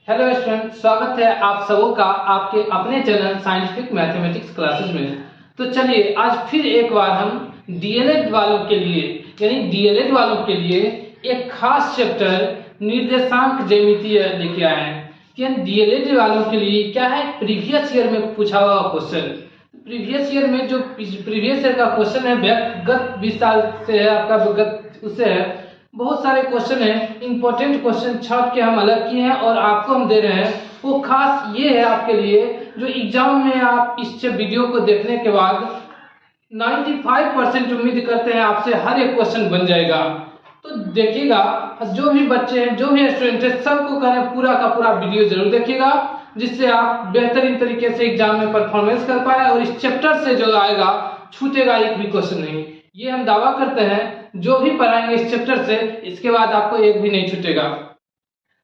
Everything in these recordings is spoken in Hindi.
हेलो स्टूडेंट, स्वागत है आप सबों का आपके अपने चैनल साइंटिफिक मैथमेटिक्स क्लासेस में। तो चलिए आज फिर एक बार हम डीएलएड वालों के लिए एक खास चैप्टर निर्देशांक ज्यामिति लेके आए हैं कि डीएलएड वालों के लिए क्या है, प्रीवियस ईयर में पूछा हुआ क्वेश्चन। प्रीवियस ईयर में जो प्रीवियस ईयर का क्वेश्चन है गत 20 साल से है, आपका गत उससे है, बहुत सारे क्वेश्चन हैं, इंपॉर्टेंट क्वेश्चन छाप के हम अलग किए हैं और आपको हम दे रहे हैं। वो खास ये है आपके लिए जो एग्जाम में आप इस वीडियो को देखने के बाद 95% उम्मीद करते हैं आपसे हर एक क्वेश्चन बन जाएगा। तो देखिएगा, जो भी बच्चे हैं, जो भी स्टूडेंट है, सबको कह रहे हैं पूरा का पूरा वीडियो जरूर देखिएगा, जिससे आप बेहतरीन तरीके से एग्जाम में परफॉर्मेंस कर पाए और इस चैप्टर से जो आएगा छूटेगा एक भी क्वेश्चन नहीं। ये हम दावा करते हैं, जो भी पढ़ाएंगे इस चैप्टर से इसके बाद आपको एक भी नहीं छूटेगा।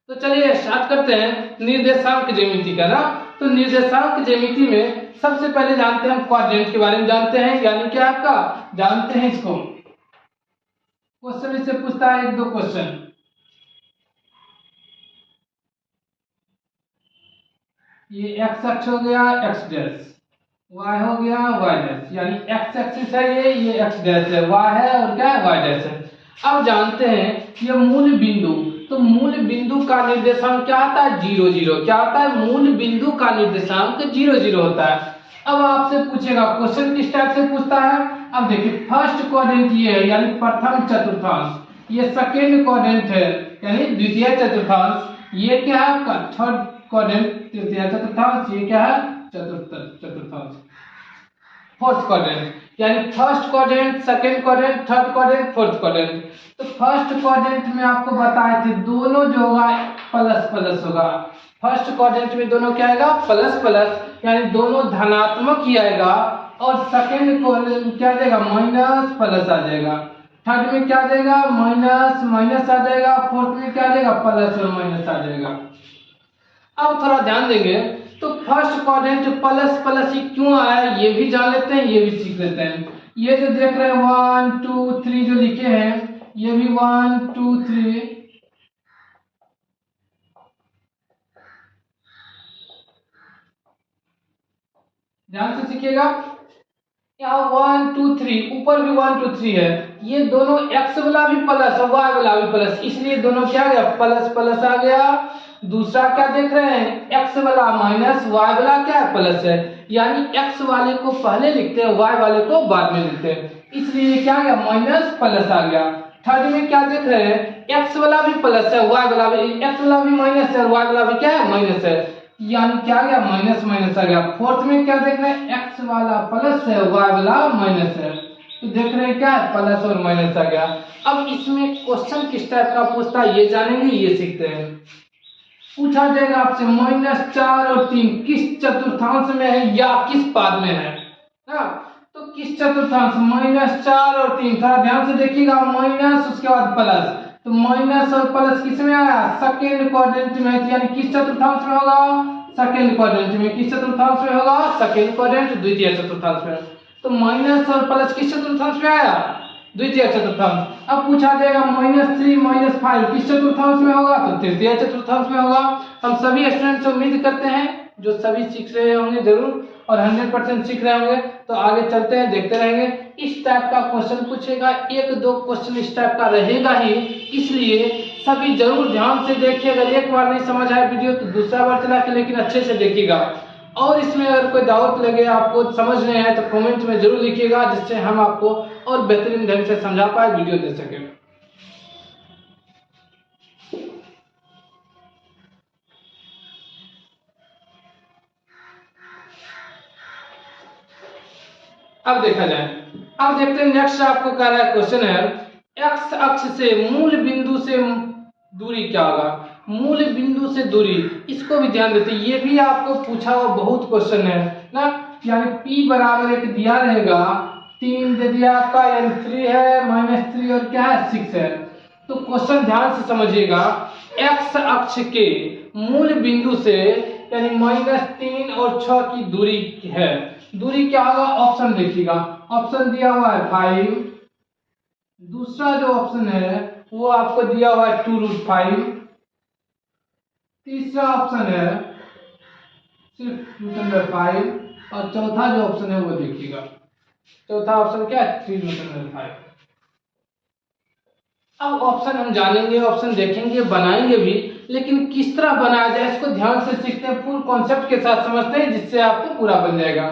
तो चलिए स्टार्ट करते हैं निर्देशांक ज्यामिति का ना। तो निर्देशांक ज्यामिति में सबसे पहले जानते हैं हम क्वाड्रेंट के बारे में जानते हैं, यानी क्या आपका जानते हैं इसको। क्वेश्चन इससे पूछता है एक दो क्वेश्चन। ये एक्स अक्ष हो गया एक्स डैश, y हो गया y डैश, यानी x एक्सिस है ये x डैश है, y है और क्या है y डैश है। अब जानते हैं ये मूल बिंदु, तो मूल बिंदु का निर्देशांक क्या आता है 0 0। क्या आता है, मूल बिंदु का निर्देशांक 0 0 होता है। अब आपसे पूछेगा क्वेश्चन किस टाइप से पूछता है। अब देखिए फर्स्ट क्वाड्रेंट ये है यानी प्रथम चतुर्थांश, ये सेकेंड क्वाड्रेंट है यानी द्वितीय चतुर्थांश, ये क्या है आपका थर्ड क्वाड्रेंट तृतीय चतुर्थांश, ये क्या है चतुर्थांश। फोर्थ क्वाड्रेंट यानी first quadrant, second quadrant, third quadrant, fourth quadrant. तो फर्स्ट क्वाड्रेंट में आपको बताए थे दोनों जो होगा प्लस प्लस होगा। फर्स्ट क्वाड्रेंट में दोनों क्या आएगा प्लस प्लस, यानी दोनों धनात्मक ही आएगा। और सेकंड क्वाड्रेंट में क्या देगा माइनस प्लस आ जाएगा। थर्ड में क्या देगा माइनस माइनस आ जाएगा। फोर्थ में क्या देगा प्लस और माइनस आ जाएगा। अब थोड़ा ध्यान देंगे तो फर्स्ट क्वाड्रेंट प्लस प्लस ही क्यों आया ये भी जान लेते हैं, ये भी सीख लेते हैं। ये जो देख रहे हैं 1 2 3 जो लिखे हैं, ये भी 1 2 3, ध्यान से सीखिएगा। यहाँ 1 2 3, ऊपर भी 1 2 3 है, ये दोनों x वाला भी प्लस और y वाला भी प्लस, इसलिए दोनों क्या आ गया प्लस प्लस आ गया। दूसरा क्या देख रहे हैं x वाला माइनस, y वाला क्या है प्लस है, यानी x वाले को पहले लिखते हैं y वाले को बाद में लिखते हैं, इसलिए क्या आ गया माइनस प्लस आ गया। थर्ड में क्या देख रहे हैं x वाला भी प्लस है, y वाला भी, x वाला भी माइनस है और y वाला भी क्या है माइनस है, यानी क्या आ गया माइनस माइनस आ गया। फोर्थ में क्या देख रहे हैं x वाला प्लस है y वाला माइनस है, तो देख रहे हैं क्या है प्लस और माइनस आ गया। अब इसमें क्वेश्चन किस टाइप का पूछता है ये जानेंगे, ये सीखते हैं। पूछा जाएगा आपसे -4 और 3 किस चतुर्थांश में है या किस पाद में है ना। तो किस चतुर्थांश -4 और 3, थोड़ा ध्यान से देखिएगा, माइनस उसके बाद प्लस, तो माइनस और प्लस किस में आया सेकेंड क्वाड्रेंट में, यानी किस चतुर्थांश में होगा सेकेंड क्वाड्रेंट में। किस चतुर्थांश में होगा सेकेंड क्वाड्रेंट द्वितीय चतुर्थांश में। तो माइनस और प्लस किस चतुर्थांश में आया द्वितीय चतुर्थांश। अब पूछा जाएगा -3 -5 किस चतुर्थांश में होगा, तो तृतीय चतुर्थांश में होगा। हम सभी स्टूडेंट्स उम्मीद करते हैं जो सभी सीख रहे होंगे जरूर और 100% सीख रहे होंगे। तो आगे चलते हैं, देखते रहेंगे। इस टाइप का क्वेश्चन पूछेगा, एक दो क्वेश्चन इस टाइप का रहेगा ही, इसलिए सभी जरूर ध्यान से देखिए। अगर एक बार नहीं समझ आया वीडियो तो दूसरा बार चला के लेकिन अच्छे से देखिएगा। और इसमें अगर कोई डाउट लगे, आपको समझ नहीं आए, तो कमेंट में जरूर लिखिएगा, जिससे हम आपको और बेहतरीन ढंग से समझा पाए, वीडियो दे सके। अब देखा जाए, अब देखते हैं नेक्स्ट आपको कह रहा है क्वेश्चन है एक्स अक्ष से मूल बिंदु से दूरी क्या होगा। मूल बिंदु से दूरी, इसको भी ध्यान देते, ये भी आपको पूछा हुआ बहुत क्वेश्चन है ना। यानी p बराबर एक दिया रहेगा, 3 दे दिया आपका, यानी 3 है -3 और क्या है 6 है। तो क्वेश्चन ध्यान से समझिएगा, x अक्ष के मूल बिंदु से यानी -3 और 6 की दूरी है। दूरी क्या होगा ऑप्शन देखिएगा, ऑप्शन दिया हुआ है 5, दूसरा जो ऑप्शन है वो आपको दिया हुआ है 2√5, तीसरा ऑप्शन है सिर्फ रूट अंडर 5 और चौथा जो ऑप्शन है वो देखिएगा। चौथा ऑप्शन क्या है? 3 रूट अंडर 5। अब ऑप्शन हम जानेंगे, ऑप्शन देखेंगे, बनाएंगे भी, लेकिन किस तरह बनाया जाए इसको ध्यान से सीखते हैं, फुल कॉन्सेप्ट के साथ समझते हैं, जिससे आपको पूरा बन जाएगा।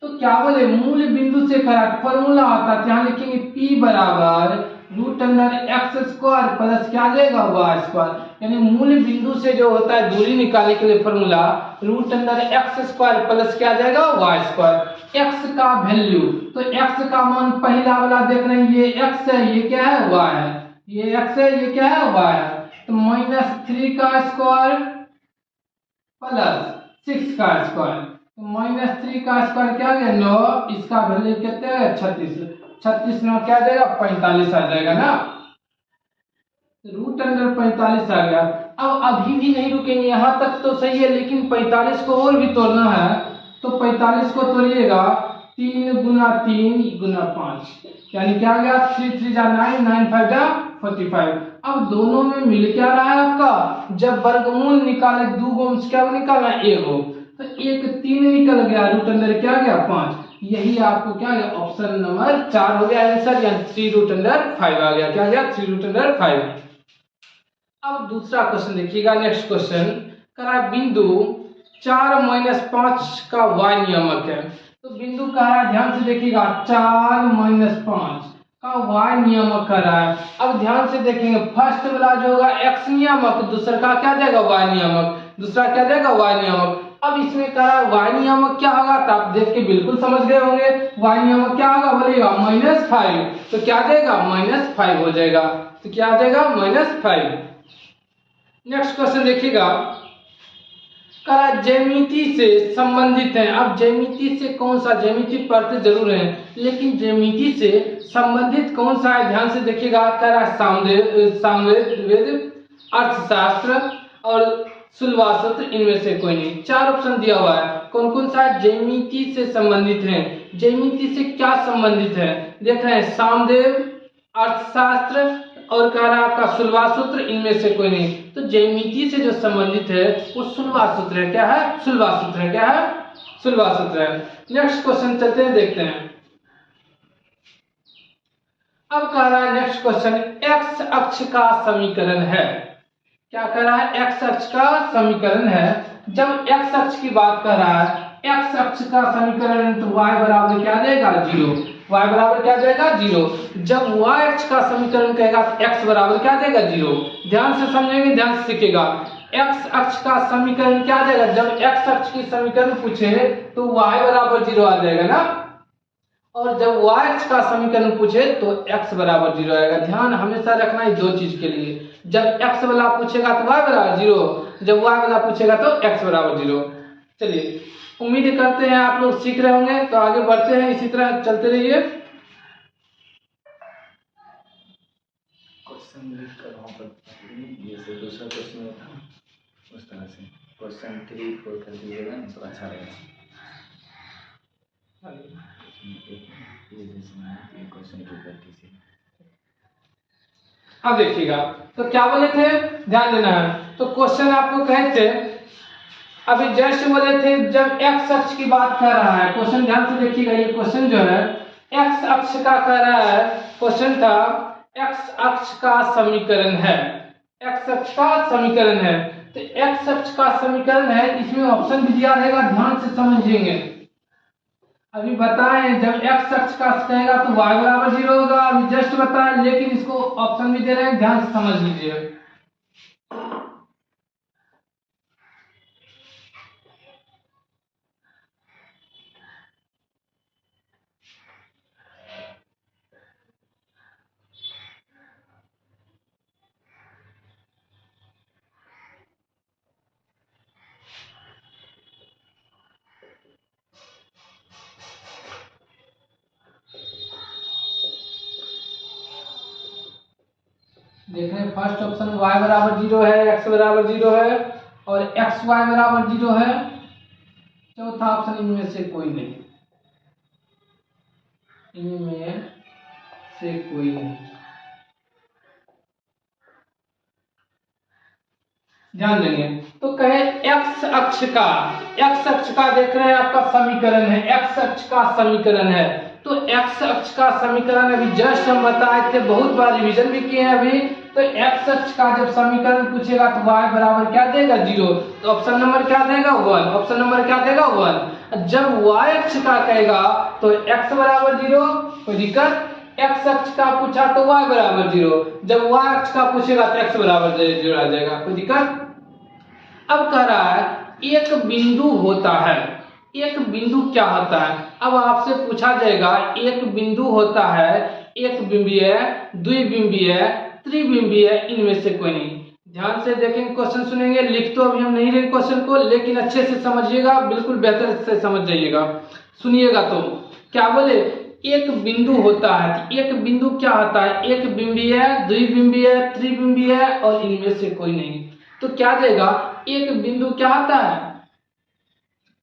तो क्या बोले, मूल बिंदु से करा फॉर्मूला आता है, यहाँ लिखेंगे P बराबर root under x square plus क्या देगा वाई स्क्वायर, यानी मूल बिंदु से जो होता है दूरी निकालने के लिए formula root under x square plus क्या जाएगा वाई स्क्वायर। एक्स का वैल्यू, तो एक्स का मान पहला वाला देख रहे हैं, ये एक्स है, ये क्या है वाई है, ये एक्स है, ये क्या है वाई है, तो -3 का स्क्वायर प्लस 6 का स्क्वायर, तो -3 का स्क्वायर क्या है 9, इसका वैल्यू कितने है 36, 36 में क्या देगा 45 आ जाएगा ना, रूट अंडर 45 आ गया। अब अभी भी नहीं रुकेंगे, यहाँ तक तो सही है, लेकिन 45 को और भी तोड़ना है, तो 45 को तोड़िएगा 3 गुना 3 गुना 5, यानी क्या आ गया 3 3 जा 9, 9 5 जा 45। अब दोनों में मिल क्या रहा है आपका, जब वर्गमूल निकाले दो गो क्या निकालना एक गो, तो एक 3 निकल गया, रूट अंडर क्या गया 5, यही आपको क्या है ऑप्शन नंबर 4 हो गया आंसर, यानी 3 रूट अंडर 5 आ गया, क्या गया 3 रूट अंडर 5। अब दूसरा क्वेश्चन देखिएगा, नेक्स्ट क्वेश्चन करा बिंदु 4 - 5 का y नियामक है, तो बिंदु कह रहा है, ध्यान से देखिएगा 4 - 5 का y नियामक कर रहा है। अब ध्यान से देखेंगे, फर्स्ट वाला जो होगा x नियामक, दूसरा का क्या देगा y नियामक, दूसरा क्या देगा y नियामक। अब इसमें कह रहा है y नियामक क्या होगा, तो आप देख के बिल्कुल समझ गए होंगे, y नियामक क्या होगा बोलिएगा -5, तो क्या देगा -5 हो जाएगा, तो क्या आ जाएगा -5। नेक्स्ट क्वेश्चन देखिएगा, करा ज्यामिति से संबंधित है। अब ज्यामिति से कौन सा, ज्यामिति पढ़ते जरूर हैं, लेकिन ज्यामिति से संबंधित कौन सा है, ध्यान से देखिएगा। करा सामवेद, अर्थशास्त्र और शुल्वासूत्र, इनमें से कोई नहीं। चार ऑप्शन दिया हुआ है, कौन कौन सा ज्यामिति से संबंधित है, ज्यामिति से क्या संबंधित है, देख रहे हैं सामवेद, अर्थशास्त्र और कह रहा है आपका शुल्वासूत्र, इनमें से कोई नहीं। तो ज्यामिति से जो संबंधित है वो शुल्वासूत्र है, क्या है शुल्वासूत्र है, क्या है शुल्वासूत्र है। नेक्स्ट क्वेश्चन चलते हैं, देखते हैं। अब कह रहा है नेक्स्ट क्वेश्चन, एक्स अक्ष का समीकरण है, क्या कह रहा है एक्स अक्ष का समीकरण है। जब एक्स अक्ष की बात कर रहा है, एक्स अक्ष का समीकरण, तो y बराबर क्या देगा 0, y बराबर क्या देगा 0। जब y अक्ष का समीकरण कहेगा तो x बराबर क्या देगा 0। ध्यान से समझेंगे, ध्यान से सीखेगा। x अक्ष का समीकरण क्या देगा, जब x अक्ष की समीकरण पूछे तो y बराबर 0 आ जाएगा ना, और जब y अक्ष का समीकरण पूछे तो x बराबर 0 आएगा। ध्यान हमेशा रखना है दो चीज के लिए, जब x वाला पूछेगा तो y बराबर 0, जब y वाला पूछेगा तो x बराबर 0। चलिए, उम्मीद करते हैं आप लोग सीख रहे होंगे, तो आगे बढ़ते हैं, इसी तरह चलते रहिए। क्वेश्चन लिख कर वहाँ पर जैसे दूसरा क्वेश्चन था उस तरह से क्वेश्चन 3 4 कर दीजिएगा ना, तो अच्छा रहेगा। अब देखिएगा, तो क्या बोले थे, ध्यान देना है। तो क्वेश्चन आपको कहे थे, अभी जस्ट बोले थे जब एक्स अक्ष की बात कर रहा है, क्वेश्चन ध्यान से देखिएगा। ये क्वेश्चन जो है एक्स अक्ष का कह रहा है, क्वेश्चन था एक्स अक्ष का समीकरण है, एक्स अक्ष का समीकरण है। तो एक्स अक्ष का समीकरण है, इसमें ऑप्शन भी दिया रहेगा, ध्यान से समझेंगे। अभी बताएं, जब एक्स अक्ष का कहेगा तो y बराबर 0 होगा, अभी जस्ट बताएं, लेकिन इसको ऑप्शन भी दे रहे हैं, ध्यान से समझ लीजिए। देख रहे हैं, फर्स्ट ऑप्शन y बराबर 0 है, x बराबर 0 है और xy बराबर 0 है। चौथा ऑप्शन इनमें से कोई नहीं, इनमें से कोई नहीं। ध्यान देंगे। तो कहे एक्स अक्ष का देख रहे हैं आपका समीकरण है, एक्स अक्ष का समीकरण है। तो एक्स अक्ष का समीकरण अभी जस्ट हम बताए थे, बहुत बार रिवीजन भी किए हैं अभी। तो एक्स अक्ष का जब समीकरण पूछेगा तो y बराबर क्या देगा 0, तो ऑप्शन नंबर क्या देगा 1, ऑप्शन नंबर क्या देगा 1। जब y अक्ष का कहेगा तो x बराबर 0, कोई दिक्कत। एक्स अक्ष का पूछा तो y बराबर 0, जब y अक्ष का पूछेगा तो x बराबर 0 आ जाएगा, कोई दिक्कत। अब कह रहा है एक बिंदु होता है, एक बिंदु क्या होता है। अब आपसे पूछा जाएगा एक बिंदु होता है, एक बिंबीय, द्विबिंबीय, त्रिबिंबीय, इनमें से कोई नहीं। ध्यान से देखेंगे, क्वेश्चन सुनेंगे, लिख तो अभी हम नहीं रहे क्वेश्चन को, लेकिन अच्छे से समझिएगा, बिल्कुल बेहतर से समझ जाइएगा, सुनिएगा। तो क्या बोले, एक बिंदु होता है। एक बिंदु क्या होता है, एक बिंबीय, द्विबिंबीय, त्रिबिंबीय और इनमें से कोई नहीं। तो क्या देगा, एक बिंदु क्या होता है,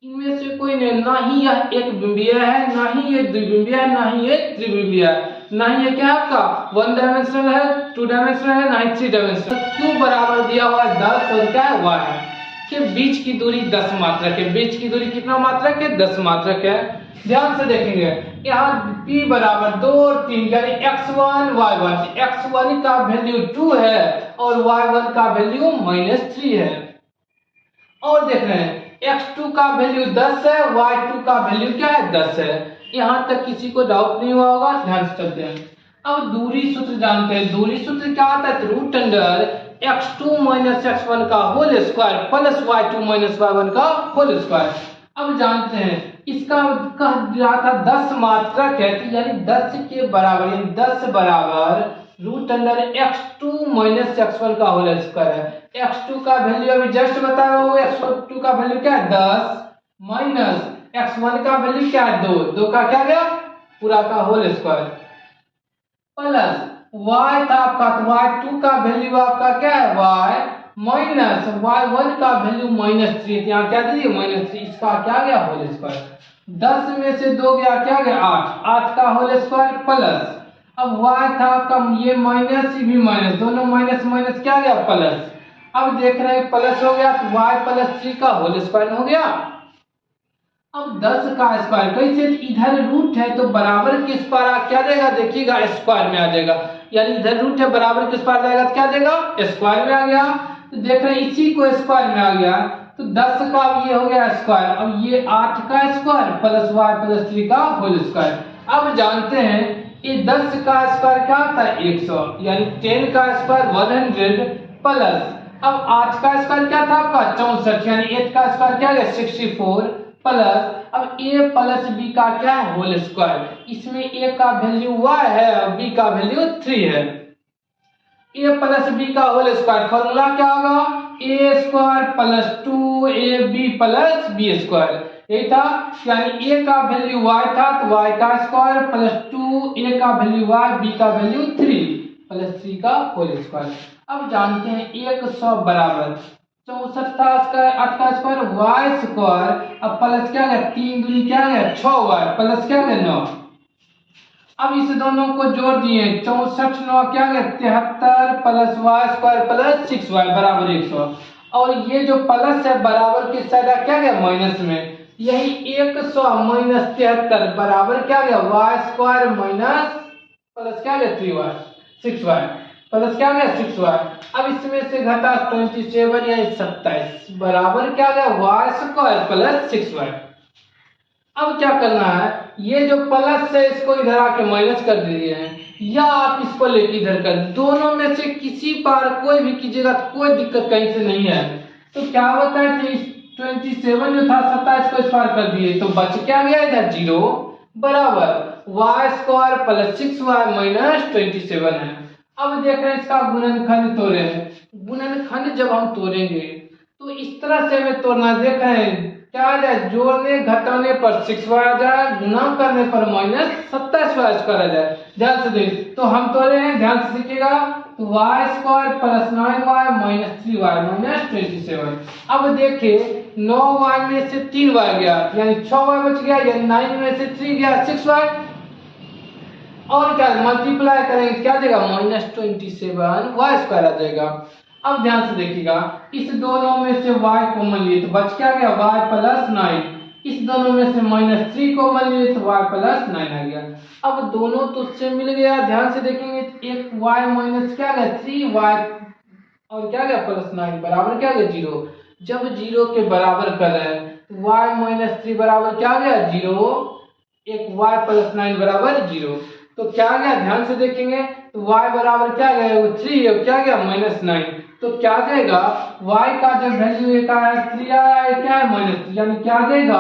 इनमें से कोई नहीं, ना ही यह एक बिंबीय है, ना ही ये द्विबिंबीय है, ना ही ये त्रिबिंबीय है, ना ही ये क्या है आपका 1 डायमेंशनल है, 2 डायमेंशनल है, ना ही 3 डायमेंशनल। क्यों बराबर दिया हुआ है 10 और क्या है y है कि बीच की दूरी 10 मात्रक है। बीच की दूरी कितना मात्रक है, 10 मात्रक है। ध्यान से देखेंगे, यहाँ p बराबर 2 और 3 यानी x1 y1, x1 का वैल्यू 2 है और y1 का वैल्यू -3 है। और देख रहे हैं x2 का वैल्यू 10 है, y2 का वैल्यू क्या है 10 है। यहाँ तक किसी को डाउट नहीं हुआ होगा, ध्यान से चलते हैं। अब दूरी सूत्र जानते हैं, दूरी सूत्र क्या आता है, root under x2 minus x1 का whole square plus y2 minus y1 का होल स्क्वायर। अब जानते हैं इसका कह दिया था 10 मात्रक है, तो यानी 10 के बराबर, यानी 10 बराबर root under x2 minus x1 का होल स्क्वायर है। x2 का वैल्यू अभी जस्ट बताया हुआ, x2 का वैल्यू क्या है 10 माइनस x1 का वैल्यू क्या है 2 का क्या गया पूरा का होल स्क्वायर प्लस y था आपका, तो y2 का वैल्यू आपका क्या है y माइनस y1 का वैल्यू -3, यहाँ क्या दीजिए -3, इसका क्या गया होल स्क्वायर। 10 में से 2 गया क्या गया 8 का होल स्क्वायर प्लस, अब y था कम, ये माइनस भी माइनस, दोनों माइनस माइनस क्या गया प्लस। अब देख रहे हैं प्लस हो गया तो y प्लस 3 का होल स्क्वायर हो गया। अब 10 का स्क्वायर कैसे, इधर रूट है तो बराबर किस पर क्या देगा, देखिएगा स्क्वायर में आ जाएगा, यानी इधर रूट है बराबर किस पर जाएगा तो क्या देगा स्क्वायर में आ गया। तो देख रहे हैं इसी को स्क्वायर में आ गया, तो 10 का ये हो गया स्क्वायर, अब ये 8 का स्क्वायर प्लस y प्लस 3 का होल स्क्वायर। अब जानते हैं ये 10 का स्क्वायर क्या होता है 100, यानी 10 का स्क्वायर 100 प्लस, अब 8 का स्क्वायर क्या था आपका 64, यानी 8 का स्क्वायर क्या है 64 प्लस, अब a प्लस b का क्या है होल स्क्वायर। इसमें a का वैल्यू y है और b का वैल्यू 3 है। a प्लस b का होल स्क्वायर फॉर्मूला क्या होगा, a square plus 2ab plus b square, यही था। यानी a का वैल्यू y था तो y का स्क्वायर प्लस 2a का वैल्यू y, b का वैल्यू 3 प्लस 3 का होल स्क्वायर। अब जानते हैं 100 बराबर 64 था, 8 का स्क्वायर y स्क्वायर, अब प्लस क्या है 3 दूनी क्या है 6y प्लस क्या है 9। अब इस दोनों को जोड़ दिए 64 9 क्या है 73 plus y square plus 6y बराबर 100, और ये जो प्लस है बराबर किस साइड क्या गया माइनस में, यही 100 माइनस 73 बराबर क्या गया y स्क्वायर माइनस प्लस क्या गया 3y 6y प्लस क्या गया 6y। अब इसमें से घटा 27 या 27 बराबर क्या गया y स्क्वायर प्लस 6y। अब क्या करना है, ये जो प्लस है इसको इधर आके माइनस कर दीजिए हैं, या आप इसको लेके इधर कर, दोनों में से किसी पर कोई भी कीजिएगा तो कोई दिक्कत कहीं से नहीं है। तो क्या होता है कि 27 जो था 27 को स्क्वायर कर दिए तो बच क्या गया इधर 0 बराबर y square plus 6y minus 27 है। अब देख रहे हैं इसका गुणनखंड तोड़े, गुणनखंड जब हम तोड़ेंगे तो इस तरह से हमें तोड़ना, देख रहे हैं क्या आ जाए, जोड़ने घटाने पर 6y आ जाए, गुना करने पर माइनस 27y स्क्वायर आ जाए। ध्यान से देख, तो हम तोड़े हैं, ध्यान से देखिएगा, तो y square plus 9y minus 3y minus 27। अब देखिए 9y में से 3y गया यानी 6y बच गया, यानी 9 में से 3 गया 6y, और क्या मल्टीप्लाई करेंगे क्या देगा माइनस 27 y स्क्वायर आ जाएगा। अब ध्यान से देखिएगा, इस दोनों में से y कॉमन लिए तो बच क्या गया y प्लस 9। इस दोनों में से -3 कॉमन लिए तो y प्लस 9 आ गया। अब दोनों तो उससे मिल गया, ध्यान से देखेंगे एक y माइनस क्या गया 3y और क्या गया प्लस 9 बराबर क्या गया 0। जब 0 के बराबर करें तो y माइनस 3 बराबर क्या गया 0, एक y प्लस 9 बराबर 0। तो क्या गया ध्यान से देखेंगे तो y बराबर क्या गया वो 3 और क्या गया -9। तो क्या देगा y का जब वैल्यू का है 3 आया क्या है -3, यानी क्या देगा,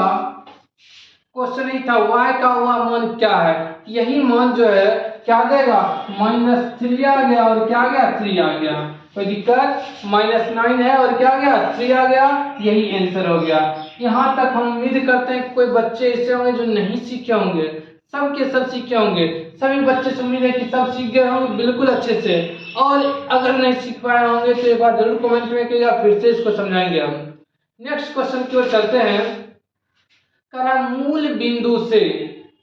क्वेश्चन ही था y का हुआ मान क्या है, यही मान जो है क्या देगा -3 आ गया और क्या गया 3 आ गया। कोई दिक्कत, -9 है और क्या गया 3 आ गया, यही आंसर हो गया। यहाँ तक हम उम्मीद करते हैं कोई बच्चे ऐसे होंगे जो नहीं सीखे होंगे, सब के सब सीखे होंगे। सभी बच्चे से उम्मीद है कि सब सीख गए होंगे बिल्कुल अच्छे से, और अगर नहीं सीख पाए होंगे तो एक बार जरूर कमेंट में करिएगा, फिर से इसको समझाएंगे हम। नेक्स्ट क्वेश्चन की ओर चलते हैं। करा मूल बिंदु से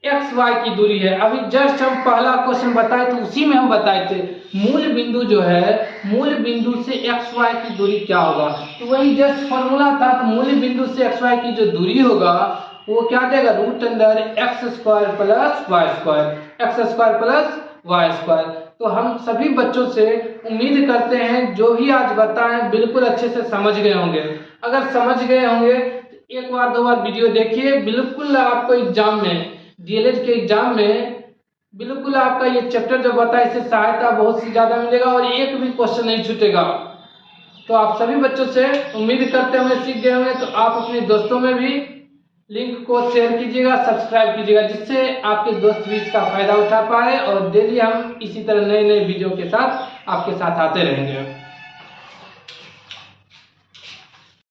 एक्स वाई की दूरी है। अभी जस्ट हम पहला क्वेश्चन बताए तो उसी में हम बताए थे मूल बिंदु जो है, मूल बिंदु से एक्स वाई की दूरी क्या होगा, तो वही जस्ट फॉर्मूला था। तो मूल बिंदु से एक्स वाई की जो दूरी होगा वो क्या देगा √x² plus y², x² plus y²। तो हम सभी बच्चों से उम्मीद करते हैं जो भी आज बताएं बिल्कुल अच्छे से समझ गए होंगे। अगर समझ गए होंगे तो एक बार दो बार वीडियो देखिए, बिल्कुल आपको एग्जाम में, डीएलएड के एग्जाम में बिल्कुल आपका ये चैप्टर जो बताया इससे सहायता बहुत सी ज्यादा मिलेगा और एक भी क्वेश्चन नहीं छूटेगा। तो आप सभी बच्चों से उम्मीद करते होंगे सीख गए होंगे, तो आप अपने दोस्तों में भी लिंक को शेयर कीजिएगा, सब्सक्राइब कीजिएगा, जिससे आपके दोस्त भी इसका फायदा उठा पाए और डेली हम इसी तरह नए नए वीडियो के साथ आपके साथ आते रहेंगे।